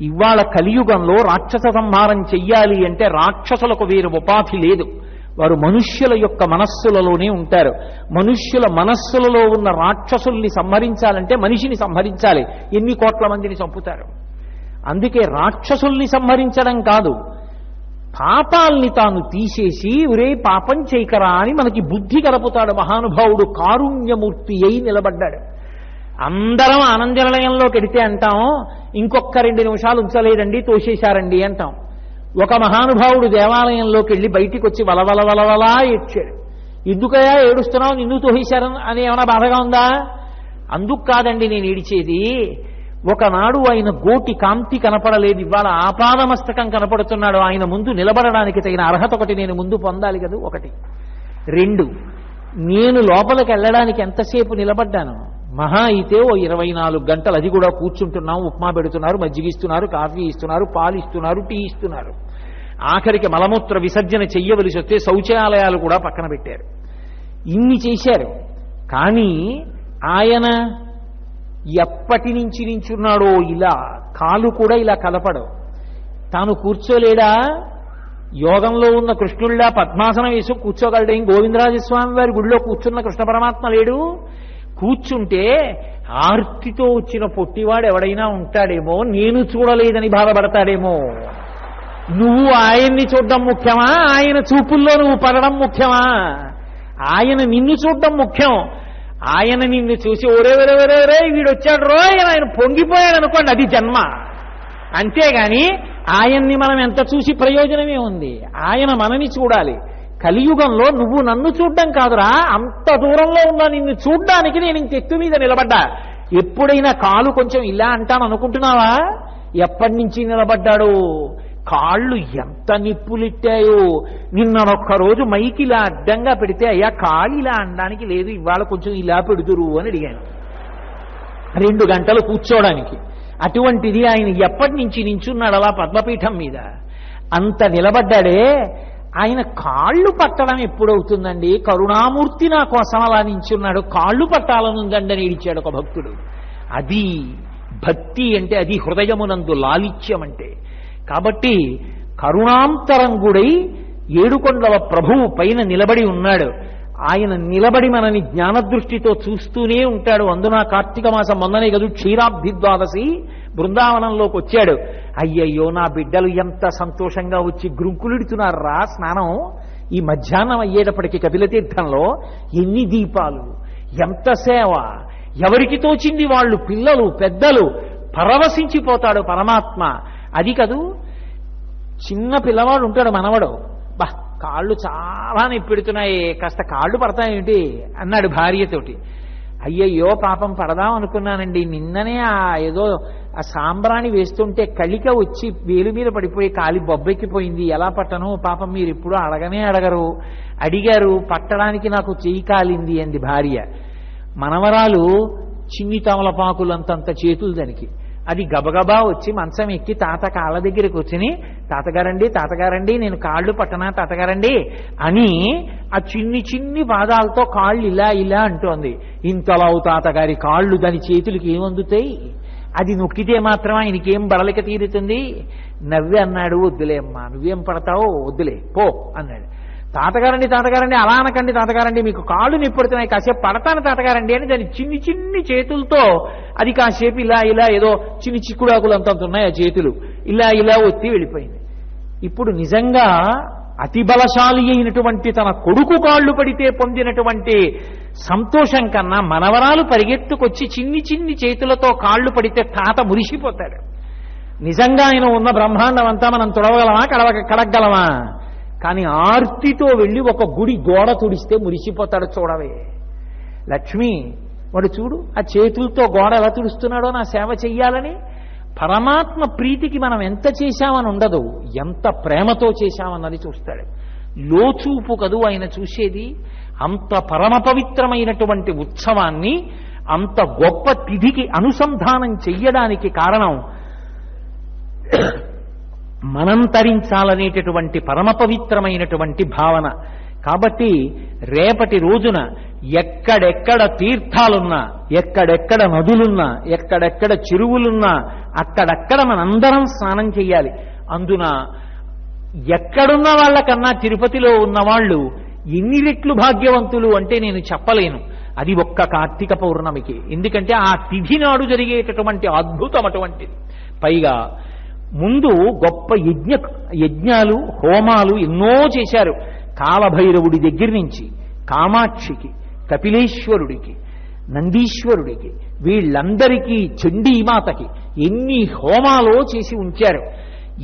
ఇవాళ కలియుగంలో రాక్షస సంహారం చెయ్యాలి అంటే రాక్షసులకు వేరు ఉపాధి లేదు. వారు మనుష్యుల యొక్క మనస్సులలోనే ఉంటారు. మనుష్యుల మనస్సులలో ఉన్న రాక్షసుల్ని సంహరించాలంటే మనిషిని సంహరించాలి. ఎన్ని కోట్ల మందిని చంపుతారు? అందుకే రాక్షసుల్ని సంహరించడం కాదు, పాపాల్ని తాను తీసేసి ఒరే పాపం చేయకరా అని మనకి బుద్ధి కలుపుతాడు మహానుభావుడు. కారుణ్యమూర్తి అయి నిలబడ్డాడు. అందరం ఆనందనిలయంలోకి వెడితే అంటాం ఇంకొక 2 నిమిషాలు ఉంచలేదండి తోసేశారండి అంటాం. ఒక మహానుభావుడు దేవాలయంలోకి వెళ్ళి బయటికి వచ్చి వలవలవలవలా ఏడ్చాడు. ఎందుకయ్యా ఏడుస్తున్నావు, నిన్ను తోసేశారని అని ఏమైనా బాధగా ఉందా? అందుకు కాదండి నేను ఏడిచేది, ఒకనాడు ఆయన గోటి కాంతి కనపడలేదు, ఇవాళ ఆపాదమస్తకం కనపడుతున్నాడు. ఆయన ముందు నిలబడడానికి తగిన అర్హత ఒకటి నేను ముందు పొందాలి కదా. 1. 2, నేను లోపలికి వెళ్ళడానికి ఎంతసేపు నిలబడ్డాను? మహా అయితే ఓ 24 గంటలు. అది కూడా కూర్చుంటున్నాం, ఉప్మా పెడుతున్నారు, మజ్జిగిస్తున్నారు, కాఫీ ఇస్తున్నారు, పాలు ఇస్తున్నారు, టీ ఇస్తున్నారు. ఆఖరికి మలమూత్ర విసర్జన చెయ్యవలసి వస్తే శౌచాలయాలు కూడా పక్కన పెట్టారు. ఇన్ని చేశారు. కానీ ఆయన ఎప్పటి నుంచి నించున్నాడో ఇలా కాలు కూడా ఇలా కలపడు. తాను కూర్చోలేడా? యోగంలో ఉన్న కృష్ణుడిలా పద్మాసనం వేసి కూర్చోగలడేం? గోవిందరాజస్వామి వారి గుడిలో కూర్చున్న కృష్ణ పరమాత్మ లేడు? కూర్చుంటే ఆర్తితో వచ్చిన పొట్టివాడు ఎవడైనా ఉంటాడేమో, నేను చూడలేదని బాధపడతాడేమో. నువ్వు ఆయన్ని చూడడం ముఖ్యమా, ఆయన చూపుల్లో నువ్వు పడడం ముఖ్యమా? ఆయన నిన్ను చూడడం ముఖ్యం. ఆయన నిన్ను చూసి ఒరే ఒరే ఒరే ఒరే వీడు వచ్చాడు రోయ్ ఆయన పొంగిపోయాడు అనుకోండి, అది జన్మ. అంతేగాని ఆయన్ని మనం ఎంత చూసి ప్రయోజనమే ఉంది? ఆయన మనని చూడాలి. కలియుగంలో నువ్వు నన్ను చూడ్డం కాదురా, అంత దూరంలో ఉన్నా నిన్ను చూడ్డానికి నేను ఇంక ఎత్తు మీద నిలబడ్డా. ఎప్పుడైనా కాలు కొంచెం ఇలా అంటాను అనుకుంటున్నావా? ఎప్పటి నుంచి నిలబడ్డాడు? కాళ్ళు ఎంత నిప్పులిట్టాయో. నిన్నొక్కరోజు మైకి ఇలా అడ్డంగా పెడితే అయ్యా కాళ్ళు ఇలా అనడానికి లేదు, ఇవాళ కొంచెం ఇలా పెడుతురు అని అడిగాను. 2 గంటలు కూర్చోడానికి. అటువంటిది ఆయన ఎప్పటి నుంచి నించున్నాడు అలా పద్మపీఠం మీద? అంత నిలబడ్డాడే. ఆయన కాళ్ళు పట్టడం ఎప్పుడవుతుందండి? కరుణామూర్తి నా కోసం అలా నించున్నాడు, కాళ్ళు పట్టాలనుందండి అని ఏడిచాడు ఒక భక్తుడు. అది భక్తి అంటే, అది హృదయమునందు లాలిత్యం అంటే. కాబట్టి కరుణాంతరంగుడై ఏడుకొండల ప్రభువు పైన నిలబడి ఉన్నాడు. ఆయన నిలబడి మనని జ్ఞానదృష్టితో చూస్తూనే ఉంటాడు. అందున కార్తీక మాసం మొన్ననే కదూ క్షీరాబ్ధి ద్వాదశి బృందావనంలోకి వచ్చాడు. అయ్యయ్యో నా బిడ్డలు ఎంత సంతోషంగా వచ్చి గ్రుంకులిడుతున్నారా స్నానం. ఈ మధ్యాహ్నం అయ్యేటప్పటికి కపిలతీర్థంలో ఎన్ని దీపాలు, ఎంత సేవ, ఎవరికి తోచింది వాళ్ళు, పిల్లలు పెద్దలు, పరవశించిపోతాడు పరమాత్మ. అది కదూ చిన్న పిల్లవాడు ఉంటాడు మనవడు, బా కాళ్ళు చాలా నొప్పెడుతున్నాయి, కాస్త కాళ్ళు పడతాయేమిటి అన్నాడు భార్యతోటి. అయ్యయ్యో పాపం పడదాం అనుకున్నానండి, నిన్ననే ఏదో ఆ సాంబ్రాణి వేస్తుంటే కలిక వచ్చి వేలు మీద పడిపోయి కాలి బొబ్బెక్కిపోయింది, ఎలా పట్టను? పాపం మీరు ఎప్పుడూ అడగనే అడగరు. అడిగారు, పట్టడానికి నాకు చెయ్యి కాలింది అంది భార్య. మనవరాలు చిన్ని తమలపాకులంతంత చేతులు దానికి. అది గబగబా వచ్చి మంచం ఎక్కి తాత కాళ్ళ దగ్గరికి వచ్చి తాతగారండి తాతగారండి నేను కాళ్ళు పట్టనా తాతగారండి అని ఆ చిన్ని చిన్ని పాదాలతో కాళ్ళు ఇలా ఇలా అంటోంది. ఇంతలావు తాతగారి కాళ్ళు దాని చేతులకి ఏమందుతాయి? అది నొక్కితే మాత్రం ఆయనకేం బడలిక తీరుతుంది? నవ్వి అన్నాడు, వద్దులే అమ్మా, నువ్వేం పడతావో వద్దులే పో అన్నాడు. తాతగారండి తాతగారండి అలా అనకండి తాతగారండి, మీకు కాళ్ళు నిప్పుడుతున్నాయి, కాసేపు పడతాను తాతగారండి అని దాని చిన్ని చిన్ని చేతులతో అది కాసేపు ఇలా ఇలా ఏదో చిన్ని చిక్కుడాకులు అంత ఉన్నాయి ఆ చేతులు, ఇలా ఇలా ఒత్తి వెళ్ళిపోయింది. ఇప్పుడు నిజంగా అతి బలశాలి అయినటువంటి తన కొడుకు కాళ్ళు పడితే పొందినటువంటి సంతోషం కన్నా మనవరాలు పరిగెత్తుకొచ్చి చిన్ని చిన్ని చేతులతో కాళ్ళు పడితే తాత మురిసిపోతాడు. నిజంగా ఆయన ఉన్న బ్రహ్మాండం అంతా మనం తుడవగలమా, కడగలమా? కానీ ఆర్తితో వెళ్ళి ఒక గుడి గోడ తుడిస్తే మురిసిపోతాడు. చూడవే లక్ష్మి, వాడు చూడు ఆ చేతులతో గోడ ఎలా తుడుస్తున్నాడో నా సేవ చెయ్యాలని. పరమాత్మ ప్రీతికి మనం ఎంత చేశామని ఉండదు, ఎంత ప్రేమతో చేశామన్నది చూస్తాడు. లోచూపు కదూ ఆయన చూసేది. అంత పరమ పవిత్రమైనటువంటి ఉత్సవాన్ని అంత గొప్ప తిథికి అనుసంధానం చెయ్యడానికి కారణం మనం తరించాలనేటటువంటి పరమ పవిత్రమైనటువంటి భావన. కాబట్టి రేపటి రోజున ఎక్కడెక్కడ తీర్థాలున్నా, ఎక్కడెక్కడ నదులున్నా, ఎక్కడెక్కడ చెరువులున్నా అక్కడక్కడ మనందరం స్నానం చెయ్యాలి. అందున ఎక్కడున్న వాళ్ళకన్నా తిరుపతిలో ఉన్నవాళ్ళు ఎన్ని రెట్లు భాగ్యవంతులు అంటే నేను చెప్పలేను. అది ఒక్క కార్తీక పౌర్ణమికి. ఎందుకంటే ఆ తిథి నాడు జరిగేటటువంటి అద్భుతం అటువంటిది. పైగా ముందు గొప్ప యజ్ఞాలు హోమాలు ఎన్నో చేశారు. కాలభైరవుడి దగ్గర నుంచి కామాక్షికి, కపిలేశ్వరుడికి, నందీశ్వరుడికి, వీళ్ళందరికీ, చండీమాతకి ఎన్ని హోమాలో చేసి ఉంచారు.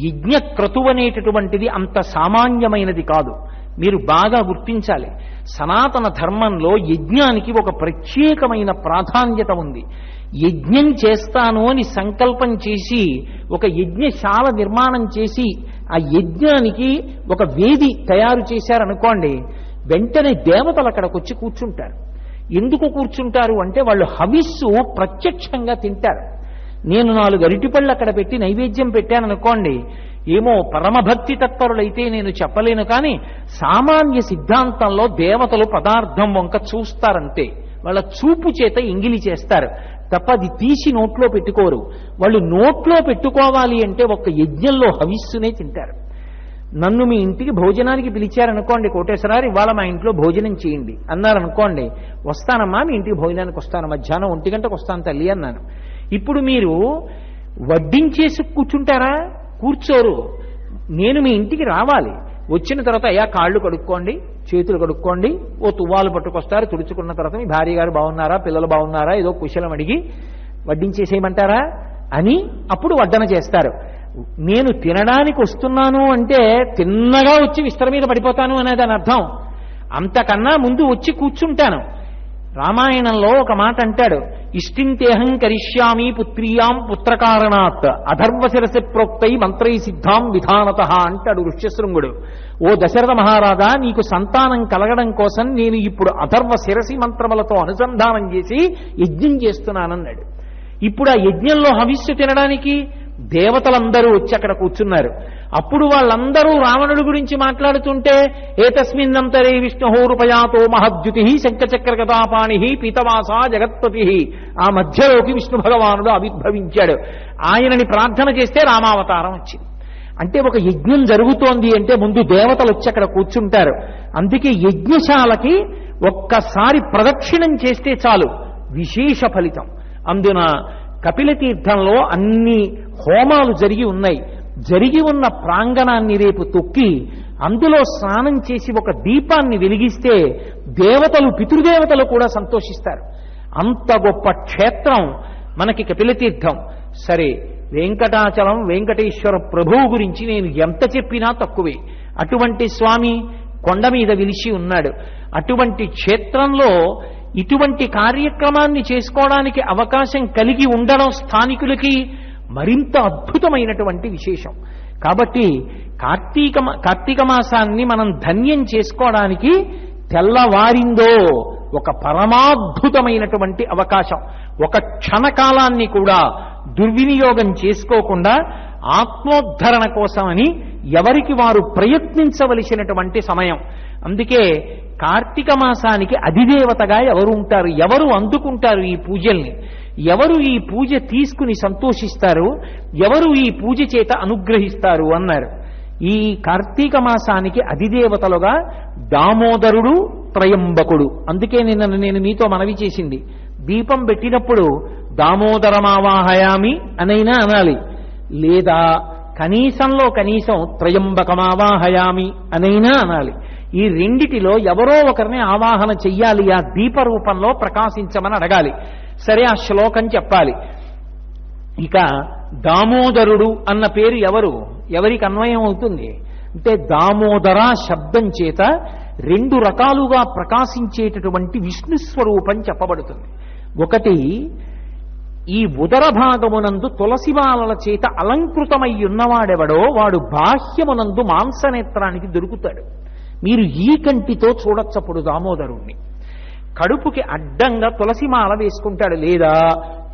యజ్ఞక్రతువు అనేటటువంటిది అంత సామాన్యమైనది కాదు. మీరు బాగా గుర్తించాలి. సనాతన ధర్మంలో యజ్ఞానికి ఒక ప్రత్యేకమైన ప్రాధాన్యత ఉంది. యజ్ఞం చేస్తాను అని సంకల్పం చేసి ఒక యజ్ఞశాల నిర్మాణం చేసి ఆ యజ్ఞానికి ఒక వేది తయారు చేశారనుకోండి, వెంటనే దేవతలు అక్కడికి వచ్చి కూర్చుంటారు. ఎందుకు కూర్చుంటారు అంటే వాళ్ళు హవిస్సు ప్రత్యక్షంగా తింటారు. నేను 4 అరటిపళ్ళు అక్కడ పెట్టి నైవేద్యం పెట్టాననుకోండి, ఏమో పరమభక్తి తత్పరులైతే నేను చెప్పలేను, కానీ సామాన్య సిద్ధాంతంలో దేవతలు పదార్థం వంక చూస్తారంతే. వాళ్ళ చూపు చేత ఎంగిలి చేస్తారు తప్ప అది తీసి నోట్లో పెట్టుకోరు. వాళ్ళు నోట్లో పెట్టుకోవాలి అంటే ఒక యజ్ఞంలో హవిస్సునే తింటారు. నన్ను మీ ఇంటికి భోజనానికి పిలిచారనుకోండి, కోటేశ్వరారు ఇవాళ మా ఇంట్లో భోజనం చేయండి అన్నారనుకోండి, వస్తానమ్మా మీ ఇంటికి భోజనానికి వస్తాను, మధ్యాహ్నం 1 గంటకు వస్తాను తల్లి అన్నాను. ఇప్పుడు మీరు వడ్డించేసి కూర్చుంటారా? కూర్చోరు. నేను మీ ఇంటికి రావాలి. వచ్చిన తర్వాత అయ్యా కాళ్ళు కడుక్కోండి, చేతులు కడుక్కోండి, ఓ తువ్వాలు పట్టుకొస్తారు, తుడుచుకున్న తర్వాత మీ భార్య గారు బాగున్నారా, పిల్లలు బాగున్నారా, ఏదో కుశలం అడిగి వడ్డించేసేయమంటారా అని అప్పుడు వడ్డన చేస్తారు. నేను తినడానికి వస్తున్నాను అంటే తిన్నగా వచ్చి విస్తర మీద పడిపోతాను అనేది దాని అర్థం. అంతకన్నా ముందు వచ్చి కూర్చుంటాను. రామాయణంలో ఒక మాట అంటాడు, ఇష్టింతేహం కరిష్యామి పుత్రీయాం పుత్రకారణాత్ అధర్వశిరసి ప్రోక్తై మంత్రై సిద్ధాం విధానత అంటాడు ఋష్యశృంగుడు. ఓ దశరథ మహారాజా, నీకు సంతానం కలగడం కోసం నేను ఇప్పుడు అధర్వ శిరసి మంత్రములతో అనుసంధానం చేసి యజ్ఞం చేస్తున్నానన్నాడు. ఇప్పుడు ఆ యజ్ఞంలో హవిస్సు తినడానికి దేవతలందరూ వచ్చి అక్కడ కూర్చున్నారు. అప్పుడు వాళ్ళందరూ రావణుడి గురించి మాట్లాడుతుంటే ఏతస్మిన్నంతరే విష్ణుహోరుపయాతో మహద్యుతి శంఖచక్ర గదాపాణి పీతవాసా జగత్పతి, ఆ మధ్యలోకి విష్ణు భగవానుడు ఆవిర్భవించాడు. ఆయనని ప్రార్థన చేస్తే రామావతారం వచ్చింది. అంటే ఒక యజ్ఞం జరుగుతోంది అంటే ముందు దేవతలు వచ్చి అక్కడ కూర్చుంటారు. అందుకే యజ్ఞశాలకి ఒక్కసారి ప్రదక్షిణం చేస్తే చాలు, విశేష ఫలితం. అందున కపిలతీర్థంలో అన్ని హోమాలు జరిగి ఉన్నాయి. జరిగి ఉన్న ప్రాంగణాన్ని రేపు తొక్కి అందులో స్నానం చేసి ఒక దీపాన్ని వెలిగిస్తే దేవతలు, పితృదేవతలు కూడా సంతోషిస్తారు. అంత గొప్ప క్షేత్రం మనకి కపిలతీర్థం. సరే, వెంకటాచలం వెంకటేశ్వర ప్రభువు గురించి నేను ఎంత చెప్పినా తక్కువే. అటువంటి స్వామి కొండ మీద విలిచి ఉన్నాడు. అటువంటి క్షేత్రంలో ఇటువంటి కార్యక్రమాన్ని చేసుకోవడానికి అవకాశం కలిగి ఉండడం స్థానికులకి మరింత అద్భుతమైనటువంటి విశేషం. కాబట్టి కార్తీక మాసాన్ని మనం ధన్యం చేసుకోవడానికి తెల్లవారిందో ఒక పరమాద్భుతమైనటువంటి అవకాశం. ఒక క్షణకాలాన్ని కూడా దుర్వినియోగం చేసుకోకుండా ఆత్మోద్ధరణ కోసమని ఎవరికి వారు ప్రయత్నించవలసినటువంటి సమయం. అందుకే కార్తీక మాసానికి అధిదేవతగా ఎవరు ఉంటారు, ఎవరు అందుకుంటారు ఈ పూజల్ని, ఎవరు ఈ పూజ తీసుకుని సంతోషిస్తారు, ఎవరు ఈ పూజ చేత అనుగ్రహిస్తారు అన్నారు. ఈ కార్తీక మాసానికి అధిదేవతలుగా దామోదరుడు, త్రయంబకుడు. అందుకే నేను మీతో మనవి చేసింది, దీపం పెట్టినప్పుడు దామోదరమావాహయామి అనైనా అనాలి, లేదా కనీసంలో కనీసం త్రయంబకమావాహయామి అనైనా అనాలి. ఈ రెండిటిలో ఎవరో ఒకరిని ఆవాహన చెయ్యాలి, ఆ దీప రూపంలో ప్రకాశించమని అడగాలి. సరే, ఆ శ్లోకం చెప్పాలి. ఇక దామోదరుడు అన్న పేరు ఎవరికి అన్వయం అవుతుంది అంటే దామోదర శబ్దం చేత 2 రకాలుగా ప్రకాశించేటటువంటి విష్ణు స్వరూపం చెప్పబడుతుంది. ఒకటి, ఈ ఉదర భాగమునందు తులసిమాలల చేత అలంకృతమై ఉన్నవాడెవడో వాడు బాహ్యమునందు మాంసనేత్రానికి దొరుకుతాడు. మీరు ఈ కంటితో చూడొచ్చప్పుడు దామోదరుణ్ణి. కడుపుకి అడ్డంగా తులసిమాల వేసుకుంటాడు, లేదా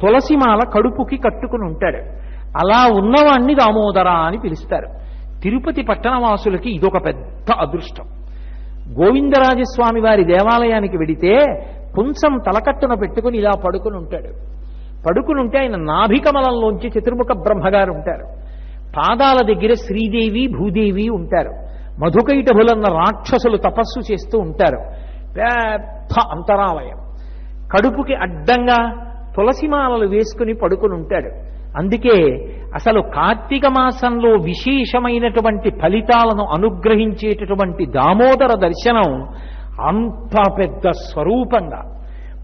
తులసిమాల కడుపుకి కట్టుకుని ఉంటాడు. అలా ఉన్నవాణ్ణి దామోదర అని పిలుస్తారు. తిరుపతి పట్టణవాసులకి ఇదొక పెద్ద అదృష్టం. గోవిందరాజస్వామి వారి దేవాలయానికి వెడితే కుంచం తలకట్టున పెట్టుకుని ఇలా పడుకుని ఉంటాడు. పడుకుని ఉంటే ఆయన నాభికమలంలోంచి చతుర్ముఖ బ్రహ్మగారు ఉంటారు. పాదాల దగ్గర శ్రీదేవి భూదేవి ఉంటారు. మధుకైటభులన్న రాక్షసులు తపస్సు చేస్తూ ఉంటారు. పెద్ద అంతరాలయం. కడుపుకి అడ్డంగా తులసిమాలలు వేసుకుని పడుకుని ఉంటాడు. అందుకే అసలు కార్తీక మాసంలో విశేషమైనటువంటి ఫలితాలను అనుగ్రహించేటటువంటి దామోదర దర్శనం అంత పెద్ద స్వరూపంగా,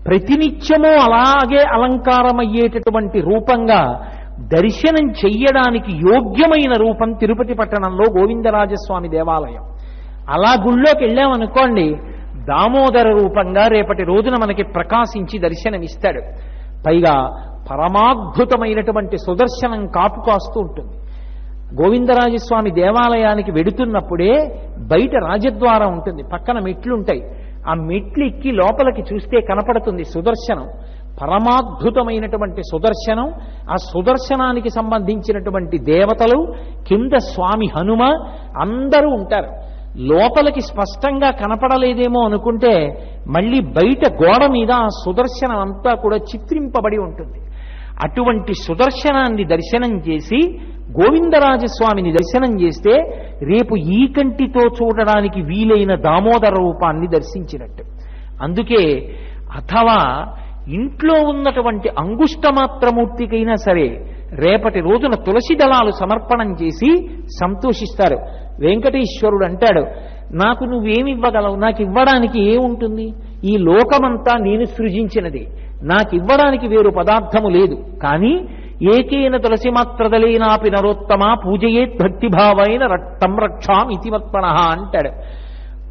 ప్రతినిత్యము అలాగే అలంకారమయ్యేటటువంటి రూపంగా దర్శనం చెయ్యడానికి యోగ్యమైన రూపం తిరుపతి పట్టణంలో గోవిందరాజస్వామి దేవాలయం. అలా గుళ్ళోకి వెళ్ళామనుకోండి, దామోదర రూపంగా రేపటి రోజున మనకి ప్రకాశించి దర్శనమిస్తాడు. పైగా పరమాద్భుతమైనటువంటి సుదర్శనం కాపు కాస్తూ ఉంటుంది. గోవిందరాజస్వామి దేవాలయానికి వెడుతున్నప్పుడే బయట రాజద్వారం ఉంటుంది, పక్కన మెట్లుంటాయి. ఆ మెట్లు ఎక్కి లోపలికి చూస్తే కనపడుతుంది సుదర్శనం. పరమాద్భుతమైనటువంటి సుదర్శనం. ఆ సుదర్శనానికి సంబంధించినటువంటి దేవతలు, కింద స్వామి హనుమ అందరూ ఉంటారు. లోపలికి స్పష్టంగా కనపడలేదేమో అనుకుంటే మళ్ళీ బయట గోడ మీద ఆ సుదర్శనం అంతా కూడా చిత్రింపబడి ఉంటుంది. అటువంటి సుదర్శనాన్ని దర్శనం చేసి గోవిందరాజస్వామిని దర్శనం చేస్తే రేపు ఈ కంటితో చూడడానికి వీలైన దామోదర రూపాన్ని దర్శించినట్టు. అందుకే అథవా ఇంట్లో ఉన్నటువంటి అంగుష్టమాత్రమూర్తికైనా సరే రేపటి రోజున తులసి దళాలు సమర్పణం చేసి సంతోషిస్తారు. వెంకటేశ్వరుడు అంటాడు, నాకు నువ్వేమివ్వగలవు? నాకు ఇవ్వడానికి ఏముంటుంది? ఈ లోకమంతా నేను సృజించినది, నాకు ఇవ్వడానికి వేరు పదార్థము లేదు. కానీ ఏకేన తులసి మాత్రదలేనాపి నరోత్తమ పూజయేత్ భక్తిభావైన రక్తం రక్షాం ఇతిమత్పణ అంటాడు.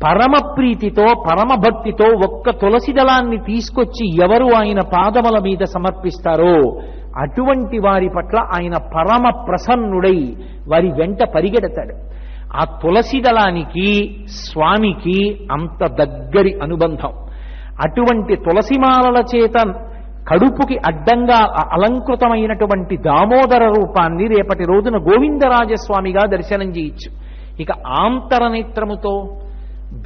పరమ ప్రీతితో పరమభక్తితో ఒక్క తులసి దళాన్ని తీసుకొచ్చి ఎవరు ఆయన పాదముల మీద సమర్పిస్తారో అటువంటి వారి పట్ల ఆయన పరమ ప్రసన్నుడై వారి వెంట పరిగెడతాడు. ఆ తులసి దళానికి స్వామికి అంత దగ్గరి అనుబంధం. అటువంటి తులసిమాలల చేత కడుపుకి అడ్డంగా అలంకృతమైనటువంటి దామోదర రూపాన్ని రేపటి రోజున గోవిందరాజస్వామిగా దర్శనం చేయొచ్చు. ఇక ఆంతరనేత్రముతో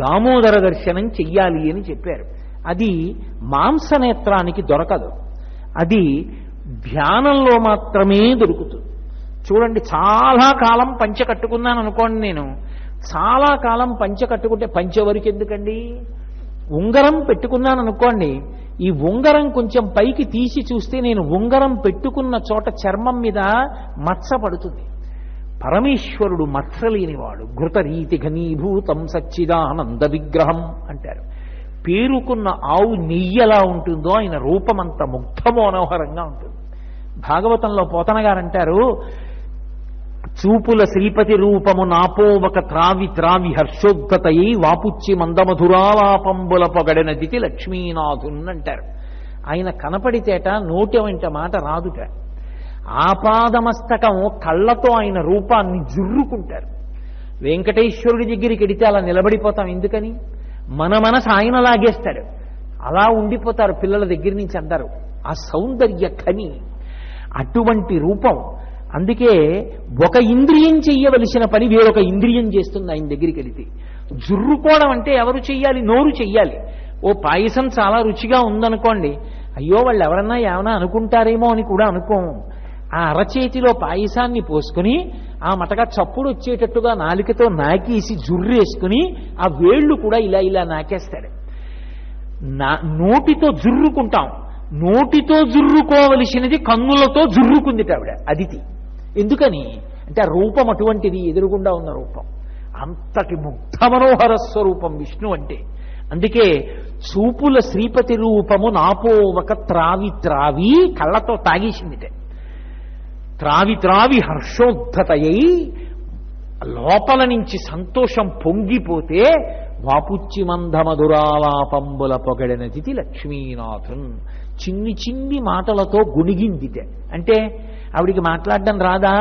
దామోదర దర్శనం చెయ్యాలి అని చెప్పారు. అది మాంసనేత్రానికి దొరకదు, అది ధ్యానంలో మాత్రమే దొరుకుతుంది. చూడండి, చాలా కాలం పంచె కట్టుకున్నాను అనుకోండి, నేను చాలా కాలం పంచె కట్టుకుంటే పంచె వరకు ఎందుకండి, ఉంగరం పెట్టుకున్నాను అనుకోండి, ఈ ఉంగరం కొంచెం పైకి తీసి చూస్తే నేను ఉంగరం పెట్టుకున్న చోట చర్మం మీద మచ్చ పడుతుంది. పరమేశ్వరుడు మచ్చలేనివాడు. ఘృతరీతి ఘనీభూతం సచ్చిదానంద విగ్రహం అంటారు. పేరుకున్న ఆవు నెయ్యి ఎలా ఉంటుందో ఆయన రూపమంత ముగ్ధ మనోహరంగా ఉంటుంది. భాగవతంలో పోతన గారు అంటారు, చూపుల శ్రీపతి రూపము నాపోవక త్రావి త్రావి హర్షోద్గతయి వాపుచ్చి మందమధురాలాపంబుల పొగడనదితి లక్ష్మీనాథున్ అంటారు. ఆయన కనపడితేట నోటి వెంట మాట రాదుట. ఆపాదమస్తకం కళ్ళతో ఆయన రూపాన్ని జుర్రుకుంటారు. వెంకటేశ్వరుడి దగ్గరికి ఎడితే అలా నిలబడిపోతాం ఎందుకని? మన మనసు ఆయన లాగేస్తాడు. అలా ఉండిపోతారు పిల్లల దగ్గర నుంచి అందరూ. ఆ సౌందర్య ఖని అటువంటి రూపం. అందుకే ఒక ఇంద్రియం చెయ్యవలసిన పని వేరొక ఇంద్రియం చేస్తుంది ఆయన దగ్గరికి వెళితే. జుర్రుకోవడం అంటే ఎవరు చెయ్యాలి? నోరు చెయ్యాలి. ఓ పాయసం చాలా రుచిగా ఉందనుకోండి, అయ్యో వాళ్ళు ఎవరన్నా ఏమన్నా అనుకుంటారేమో అని కూడా అనుకోము. ఆ అరచేతిలో పాయసాన్ని పోసుకుని ఆ మటగా చప్పుడు వచ్చేటట్టుగా నాలికతో నాకేసి జుర్రేసుకుని ఆ వేళ్లు కూడా ఇలా ఇలా నాకేస్తాడు. నోటితో జుర్రుకుంటాం. నోటితో జుర్రుకోవలసినది కన్నులతో జుర్రుకుందిట ఆవిడ అదితి. ఎందుకని అంటే ఆ రూపం అటువంటిది, ఎదురుగుండా ఉన్న రూపం. అంతటి ముగ్ధ మనోహర స్వరూపం విష్ణు అంటే. అందుకే చూపుల శ్రీపతి రూపము నాపోవక త్రావి త్రావి కళ్ళతో తాగేసిందిటే. త్రావి త్రావి హర్షోద్ధతయై లోపల నుంచి సంతోషం పొంగిపోతే వాపుచ్చి మందమధురాలాపంబుల పొగడనదితి లక్ష్మీనాథున్. చిన్ని చిన్ని మాటలతో గుణిగిందితే. అంటే ఆవిడికి మాట్లాడడం రాదా?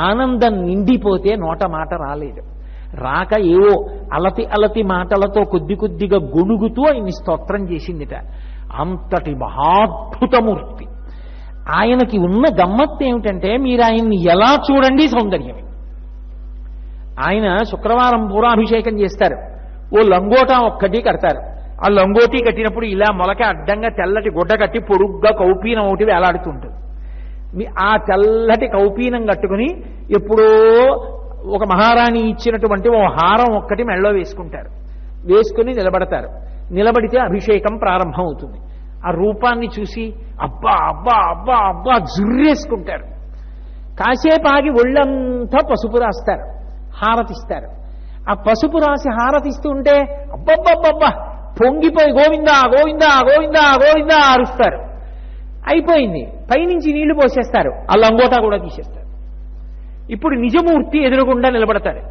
ఆనందం నిండిపోతే నోట మాట రాలేదు. రాక ఏవో అలతి అలతి మాటలతో కొద్ది కొద్దిగా గొణుగుతూ ఆయన్ని స్తోత్రం చేసిందిట. అంతటి మహాద్భుతమూర్తి. ఆయనకి ఉన్న గమ్మత్తు ఏమిటంటే మీరు ఆయన్ని ఎలా చూడండి సౌందర్యమే. ఆయన శుక్రవారం పూరాభిషేకం చేస్తారు. ఓ లంగోటా ఒక్కటి కడతారు. ఆ లంగోటి కట్టినప్పుడు ఇలా మొలక అడ్డంగా తెల్లటి గుడ్డ కట్టి పొడుగ్గా కౌపీనం ఒకటి వేలాడుతుంటుంది. ఆ తెల్లటి కౌపీనం కట్టుకుని ఎప్పుడో ఒక మహారాణి ఇచ్చినటువంటి ఓ హారం ఒక్కటి మెళ్ళో వేసుకుంటారు. వేసుకుని నిలబడతారు. నిలబడితే అభిషేకం ప్రారంభం అవుతుంది. ఆ రూపాన్ని చూసి అబ్బా అబ్బా అబ్బా అబ్బా జుర్రేసుకుంటారు. కాసేపు ఆగి ఒళ్ళంతా పసుపు రాస్తారు, హారతిస్తారు. ఆ పసుపు రాసి హారతిస్తూ ఉంటే అబ్బబ్బబ్బబ్బా పొంగిపోయి గోవిందా గోవిందా గోవిందా గోవిందా అరుస్తారు. అయిపోయింది. పైనుంచి నీళ్లు పోసేస్తారు. ఆ లంగోటా కూడా తీసేస్తారు. ఇప్పుడు నిజమూర్తి ఎదురుగుండా నిలబడతాడు.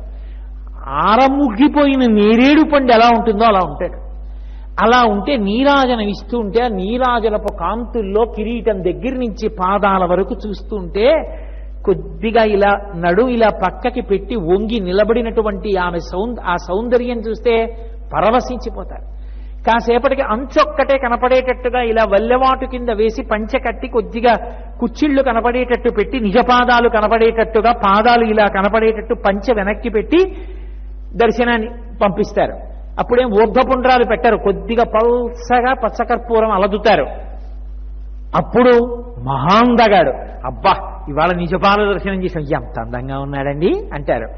ఆరముగ్గిపోయిన నేరేడు పండు ఎలా ఉంటుందో అలా ఉంటాడు. అలా ఉంటే నీరాజనం ఇస్తూ ఉంటే ఆ నీరాజనపు కాంతుల్లో కిరీటం దగ్గర నుంచి పాదాల వరకు చూస్తూ ఉంటే కొద్దిగా ఇలా ఇలా పక్కకి పెట్టి వంగి నిలబడినటువంటి ఆమె ఆ సౌందర్యం చూస్తే పరవశించిపోతారు. కాసేపటికి అంచొక్కటే కనపడేటట్టుగా ఇలా వల్లెవాటు కింద వేసి పంచె కట్టి కొద్దిగా కుచ్చిళ్లు కనపడేటట్టు పెట్టి నిజపాదాలు కనపడేటట్టుగా పాదాలు ఇలా కనపడేటట్టు పంచె వెనక్కి పెట్టి దర్శనాన్ని పంపిస్తారు. అప్పుడేం ఊర్ధ్వపుండ్రాలు పెట్టారు, కొద్దిగా పల్సగా పచ్చకర్పూరం అలదుతారు. అప్పుడు మహాందగాడు అబ్బా ఇవాళ నిజపాద దర్శనం చేసాం, ఎంత అందంగా ఉన్నాడండి అంటారు.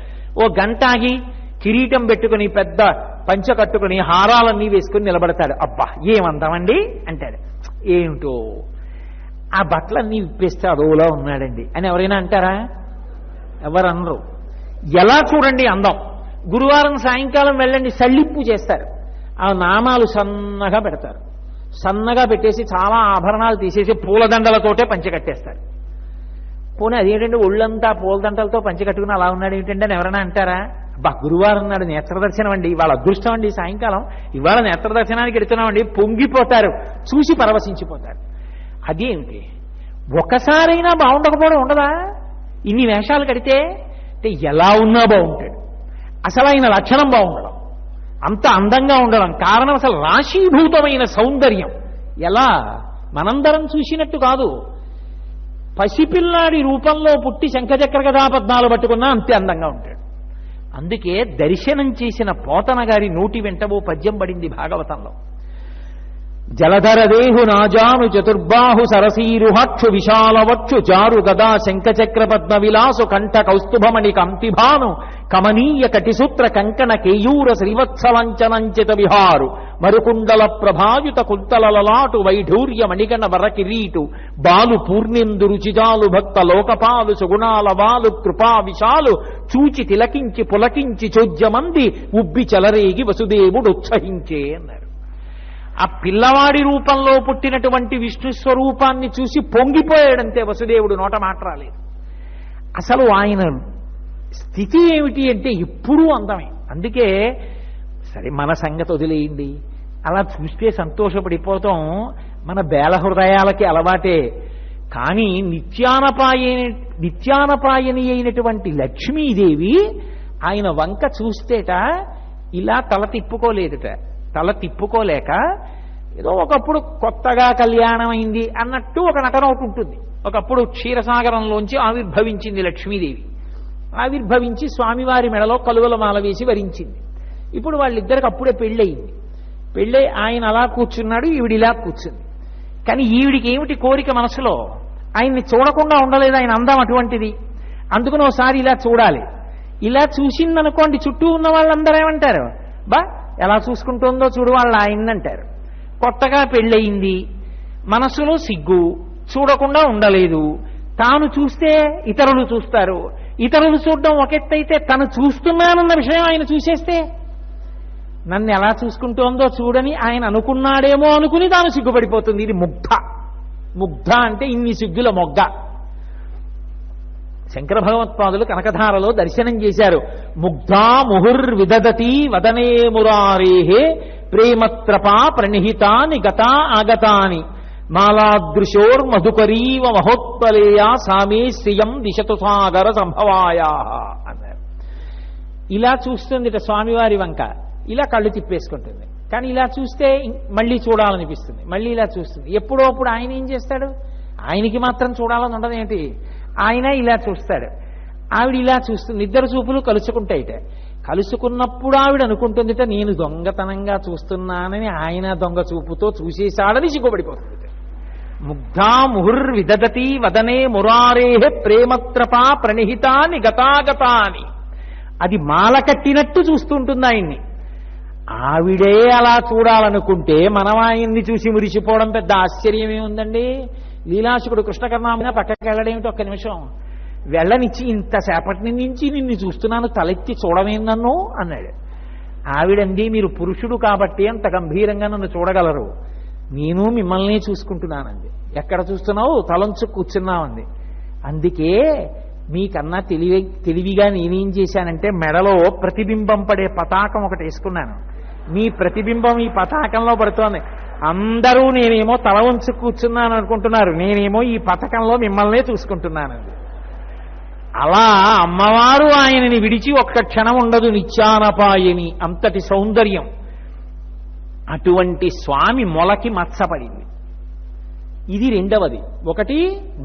ఓ గంట ఆగి కిరీటం పెట్టుకుని పెద్ద పంచ కట్టుకుని హారాలన్నీ వేసుకుని నిలబడతాడు. అబ్బా ఏమందామండి అంటాడు. ఏమిటో ఆ బట్టలన్నీ విప్పేస్తే అదోలా ఉన్నాడండి అని ఎవరైనా అంటారా? ఎవరు అనరు. ఎలా చూడండి అందం. గురువారం సాయంకాలం వెళ్ళండి, సళ్ళిప్పు చేస్తారు. ఆ నామాలు సన్నగా పెడతారు. సన్నగా పెట్టేసి చాలా ఆభరణాలు తీసేసి పూలదండలతోటే పంచె కట్టేస్తారు. పోనీ అదేంటంటే ఒళ్ళంతా పూలదండలతో పంచె కట్టుకుని అలా ఉన్నాడు ఏమిటంటే అని ఎవరైనా అంటారా? అబ్బా గురువారం నాడు నేత్రదర్శనం అండి, ఇవాళ అదృష్టం అండి, సాయంకాలం ఇవాళ నేత్రదర్శనానికి ఎడుతున్నామండి, పొంగిపోతారు, చూసి పరవశించిపోతారు. అదేమిటి? ఒకసారైనా బాగుండకపోవడం ఉండదా? ఇన్ని వేషాలు కడితే అంటే ఎలా ఉన్నా బాగుంటాడు. అసలు ఆయన లక్షణం బాగుండడం, అంత అందంగా ఉండడం కారణం అసలు రాశీభూతమైన సౌందర్యం. ఎలా మనందరం చూసినట్టు కాదు. పసిపిల్లాడి రూపంలో పుట్టి శంఖచక్ర గదా పద్మాలు పట్టుకున్నా అంతే అందంగా ఉంటాడు. అందుకే దర్శనం చేసిన పోతన గారి నోటి వెంటబో పద్యం పడింది భాగవతంలో. జలధరదేహు నాజాను చతుర్బాహు సరసీరుహక్షు విశాలవక్షు చారు గదా శంఖచక్ర పద్మ విలాసు కంఠ కౌస్తుభమణి కంతిభాను కమనీయ కటిసూత్ర కంకణ కేయూర శ్రీవత్సలంచనంచిత విహారు మరుకుండల ప్రభాయుత కుంతలలాటు వైఢూర్య మణిగణ వరకిరీటు బాలు పూర్ణేందు రుచిజాలు భక్త లోకపాలు సుగుణాల వాలు కృపా విశాలు చూచి తిలకించి పులకించి చోద్యమంది ఉబ్బి చలరేగి వసుదేవుడు ఉత్సహించే అన్నారు. ఆ పిల్లవాడి రూపంలో పుట్టినటువంటి విష్ణు స్వరూపాన్ని చూసి పొంగిపోయాడంతే వసుదేవుడు, నోట మాట్లాడలేదు. అసలు ఆయన స్థితి ఏమిటి అంటే ఎప్పుడూ అందమే. అందుకే సరే మన సంగతి వదిలేయండి, అలా చూస్తే సంతోషపడిపోతాం, మన బేల హృదయాలకి అలవాటే. కానీ నిత్యానపాయని అయినటువంటి లక్ష్మీదేవి ఆయన వంక చూస్తేట ఇలా తల తిప్పుకోలేదుట. తల తిప్పుకోలేక ఏదో ఒకప్పుడు కొత్తగా కళ్యాణం అయింది అన్నట్టు ఒక నటన ఒకటి ఉంటుంది. ఒకప్పుడు క్షీరసాగరంలోంచి ఆవిర్భవించింది లక్ష్మీదేవి. ఆవిర్భవించి స్వామివారి మెడలో కలువల మాల వేసి వరించింది. ఇప్పుడు వాళ్ళిద్దరికి అప్పుడే పెళ్ళయింది. పెళ్ళై ఆయన అలా కూర్చున్నాడు, ఈవిడ ఇలా కూర్చుంది. కానీ ఈవిడికి ఏమిటి కోరిక మనసులో? ఆయన్ని చూడకుండా ఉండలేదు, ఆయన అందం అటువంటిది. అందుకని ఒకసారి ఇలా చూడాలి. ఇలా చూసిందనుకోండి, చుట్టూ ఉన్న వాళ్ళందరూ ఏమంటారు? బా ఎలా చూసుకుంటుందో చూడు వాళ్ళ ఆయన్నంటారు. కొత్తగా పెళ్ళయింది, మనసులో సిగ్గు, చూడకుండా ఉండలేదు. తాను చూస్తే ఇతరులు చూస్తారు. ఇతరులు చూడడం ఒక ఎత్తైతే తను చూస్తున్నానన్న విషయం ఆయన చూసేస్తే నన్ను ఎలా చూసుకుంటోందో చూడని ఆయన అనుకున్నాడేమో అనుకుని తాను సిగ్గుపడిపోతుంది. ఇది ముగ్ధ. ముగ్ధ అంటే ఇన్ని సిగ్గుల మొగ్గ. శంకర భగవత్పాదులు కనకధారలో దర్శనం చేశారు. ముగ్ధా ముహుర్విదదతి వదనే మురారేహే ప్రేమత్రపా ప్రణిహితాని గతా ఆగతాని మాలాదృశోర్మధుకరీవ మహోత్పలేయా సామే శ్రియం దిశతు సాగర సంభవాయా అన్నారు. ఇలా చూస్తుందిట స్వామివారి వంక, ఇలా కళ్ళు తిప్పేసుకుంటుంది. కానీ ఇలా చూస్తే మళ్ళీ చూడాలనిపిస్తుంది, మళ్ళీ ఇలా చూస్తుంది. ఎప్పుడో అప్పుడు ఆయన ఏం చేస్తాడు? ఆయనకి మాత్రం చూడాలని ఉండదు ఏంటి? ఆయన ఇలా చూస్తాడు, ఆవిడ ఇలా చూస్తుంది. ఇద్దరు చూపులు కలుసుకుంటాయిట. కలుసుకున్నప్పుడు ఆవిడ అనుకుంటుందిట నేను దొంగతనంగా చూస్తున్నానని ఆయన దొంగ చూపుతో చూసేశాడని సిగ్గుపడిపోతుంది. ముగ్ధా ముహుర్విదదతి వదనే మురారేహ ప్రేమత్రపా ప్రణిహితాని గతాగతాని. అది మాల కట్టినట్టు చూస్తుంటుంది ఆయన్ని. ఆవిడే అలా చూడాలనుకుంటే మనం ఆయన్ని చూసి మురిసిపోవడం పెద్ద ఆశ్చర్యమే ఉందండి. లీలాశుకుడు కృష్ణకర్ణామిన పక్కకి వెళ్ళడేమిటి, ఒక్క నిమిషం వెళ్ళనిచ్చి ఇంతసేపటి నుంచి నిన్ను చూస్తున్నాను, తలెత్తి చూడమేందన్నో అన్నాడు. ఆవిడంది మీరు పురుషుడు కాబట్టి అంత గంభీరంగా నన్ను చూడగలరు, నేను మిమ్మల్ని చూసుకుంటున్నానండి. ఎక్కడ చూస్తున్నావు, తలంచు కూర్చున్నామంది. అందుకే మీకన్నా తెలివిగా నేనేం చేశానంటే మెడలో ప్రతిబింబం పడే పతాకం ఒకటి వేసుకున్నాను. మీ ప్రతిబింబం ఈ పతాకంలో పడుతోంది. అందరూ నేనేమో తల వంచు కూర్చున్నాను అనుకుంటున్నారు, నేనేమో ఈ పథకంలో మిమ్మల్నే చూసుకుంటున్నానండి. అలా అమ్మవారు ఆయనని విడిచి ఒక్క క్షణం ఉండదు, నిత్యానపాయని, అంతటి సౌందర్యం. అటువంటి స్వామి మొలకి మచ్చపడింది. ఇది రెండవది. ఒకటి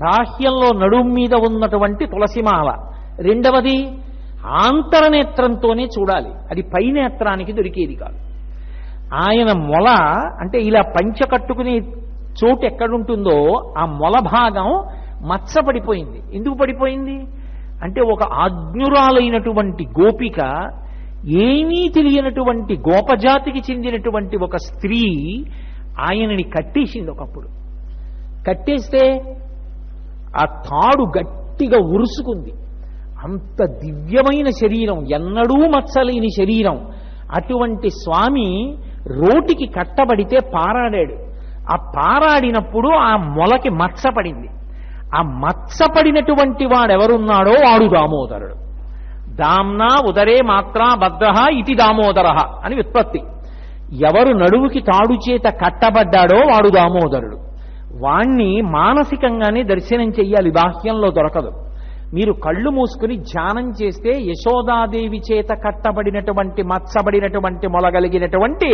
బాహ్యంలో నడుం మీద ఉన్నటువంటి తులసిమాల. రెండవది ఆంతరనేత్రంతోనే చూడాలి, అది పై నేత్రానికి దొరికేది కాదు. ఆయన మొల అంటే ఇలా పంచ కట్టుకునే చోటు ఎక్కడుంటుందో ఆ మొల భాగం మచ్చపడిపోయింది. ఎందుకు పడిపోయింది అంటే ఒక ఆజ్ఞురాలైనటువంటి గోపిక, ఏమీ తెలియనటువంటి గోపజాతికి చెందినటువంటి ఒక స్త్రీ ఆయనని కట్టేసింది. ఒకప్పుడు కట్టేస్తే ఆ తాడు గట్టిగా ఉరుసుకుంది. అంత దివ్యమైన శరీరం, ఎన్నడూ మచ్చలేని శరీరం. అటువంటి స్వామి రోటికి కట్టబడితే పారాడాడు. ఆ పారాడినప్పుడు ఆ మొలకి మచ్చపడింది. ఆ మచ్చపడినటువంటి వాడెవరున్నాడో వాడు దామోదరుడు. దామ్నా ఉదరే మాత్రా బద్ధః ఇతి దామోదరః అని వ్యుత్పత్తి. ఎవరు నడువుకి తాడు చేత కట్టబడ్డాడో వాడు దామోదరుడు. వాణ్ణి మానసికంగానే దర్శనం చెయ్యాలి, బాహ్యంలో దొరకదు. మీరు కళ్ళు మూసుకుని ధ్యానం చేస్తే యశోదాదేవి చేత కట్టబడినటువంటి మచ్చబడినటువంటి మొలగలిగినటువంటి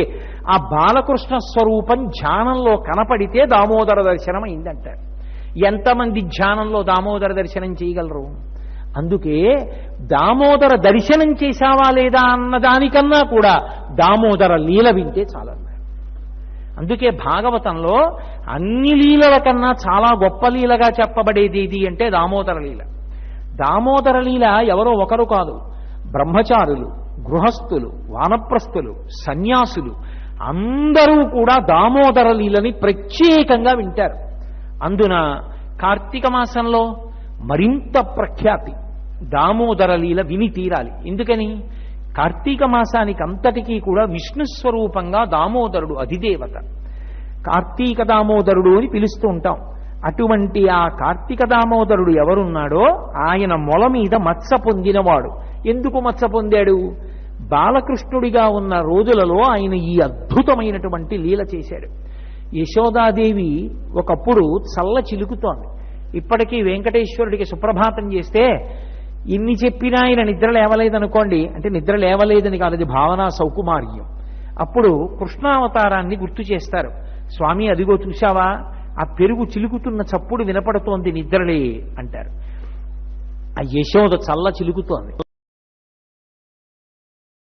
ఆ బాలకృష్ణ స్వరూపం ధ్యానంలో కనపడితే దామోదర దర్శనం అయిందంటారు. ఎంతమంది ధ్యానంలో దామోదర దర్శనం చేయగలరు? అందుకే దామోదర దర్శనం చేశావా లేదా అన్నదానికన్నా కూడా దామోదర లీల వింటే చాలన్నారు. అందుకే భాగవతంలో అన్ని లీలల కన్నా చాలా గొప్ప లీలగా చెప్పబడేది ఏది అంటే దామోదర లీల. దామోదర లీల ఎవరో ఒకరు కాదు, బ్రహ్మచారులు, గృహస్థులు, వానప్రస్థులు, సన్యాసులు అందరూ కూడా దామోదర లీలని ప్రత్యేకంగా వింటారు. అందున కార్తీక మాసంలో మరింత ప్రఖ్యాతి దామోదర లీల విని తీరాలి. ఎందుకని? కార్తీక మాసానికి అంతటికీ కూడా విష్ణు స్వరూపంగా దామోదరుడు అధిదేవత. కార్తీక దామోదరుడు అని పిలుస్తూ ఉంటాం. అటువంటి ఆ కార్తీక దామోదరుడు ఎవరున్నాడో ఆయన మొల మీద మచ్చ పొందినవాడు. ఎందుకు మచ్చ పొందాడు? బాలకృష్ణుడిగా ఉన్న రోజులలో ఆయన ఈ అద్భుతమైనటువంటి లీల చేశాడు. యశోదాదేవి ఒకప్పుడు చల్ల చిలుకుతోంది. ఇప్పటికీ వెంకటేశ్వరుడికి సుప్రభాతం చేస్తే ఇన్ని చెప్పినా ఆయన నిద్ర లేవలేదనుకోండి, అంటే నిద్ర లేవలేదని కాదు, అది భావనా సౌకుమార్యం. అప్పుడు కృష్ణావతారాన్ని గుర్తు చేస్తారు. స్వామి అదిగో చూశావా, ఆ పెరుగు చిలుకుతున్న చప్పుడు వినపడుతోంది, నిద్రలే అంటారు. ఆ యశోద చల్ల చిలుకుతోంది.